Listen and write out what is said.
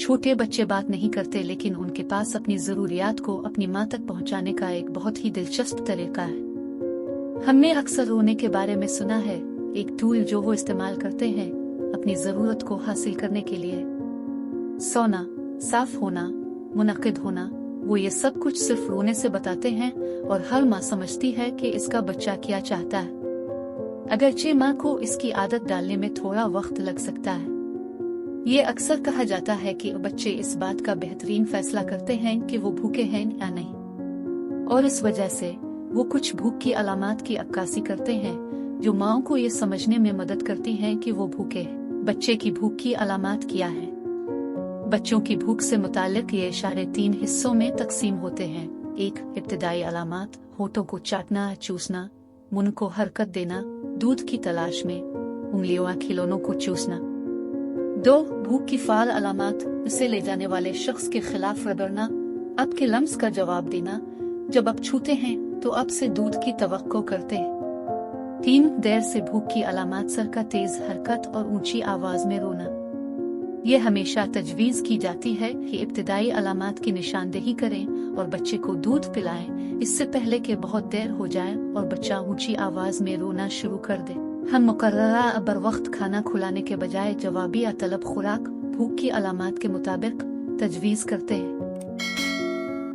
छोटे बच्चे बात नहीं करते, लेकिन उनके पास अपनी जरूरियात को अपनी माँ तक पहुँचाने का एक बहुत ही दिलचस्प तरीका है। हमने अक्सर रोने के बारे में सुना है, एक टूल जो वो इस्तेमाल करते हैं अपनी जरूरत को हासिल करने के लिए। सोना, साफ होना, मुनक्किद होना, वो ये सब कुछ सिर्फ रोने से बताते हैं और हर माँ समझती है कि इसका बच्चा क्या चाहता है। अगरचे माँ को इसकी आदत डालने में थोड़ा वक्त लग सकता है। ये अक्सर कहा जाता है कि बच्चे इस बात का बेहतरीन फैसला करते हैं कि वो भूखे हैं या नहीं, और इस वजह से वो कुछ भूख की अलामात की अक्कासी करते हैं जो माँओं को ये समझने में मदद करती हैं कि वो भूखे हैं। बच्चे की भूख की अलामात क्या है? बच्चों की भूख से मुताल्लिक ये इशारे 3 हिस्सों में तकसीम होते हैं। 1. इब्तिदाई अलामात, होठों को चाटना, चूसना, मुंह को हरकत देना, दूध की तलाश में, उंगलियों या खिलौनों को चूसना। 2. भूख की फाल अलामात, इसे ले जाने वाले शख्स के खिलाफ रगड़ना, अब के लम्स का जवाब देना, जब आप छूते हैं तो अब से दूध की तवक्को करते हैं। 3. देर से भूख की अलामात, सर का तेज हरकत और ऊंची आवाज में रोना। ये हमेशा तजवीज की जाती है कि इब्तिदाई अलामात की निशानदेही करें और बच्चे को दूध पिलाएं इससे पहले कि बहुत देर हो जाए और बच्चा ऊंची आवाज में रोना शुरू कर दे। हम मुकर्ररा बर वक्त खाना खुलाने के बजाय जवाबी या तलब खुराक भूख की अलामात के मुताबिक तजवीज करते हैं।